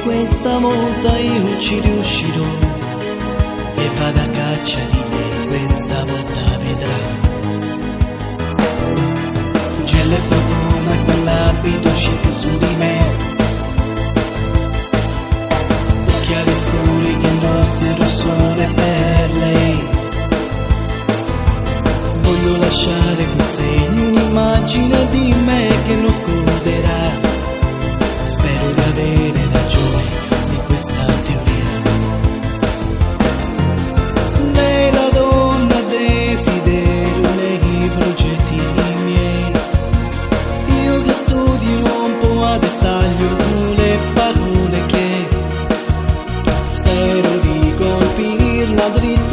questa volta io ci riuscirò e vado a caccia di lei, questa volta vedrà. Gelo e profumo e quell'abito chic su di me, occhiali scuri che indossero sole per lei. Voglio lasciare quei segni, un'immagine di me che non scorderà. Spero di avere ragione di questa teoria. Lei è la donna desiderio, lei i progetti miei. Io che studio un po' a dettaglio le parole che spero di colpirla dritta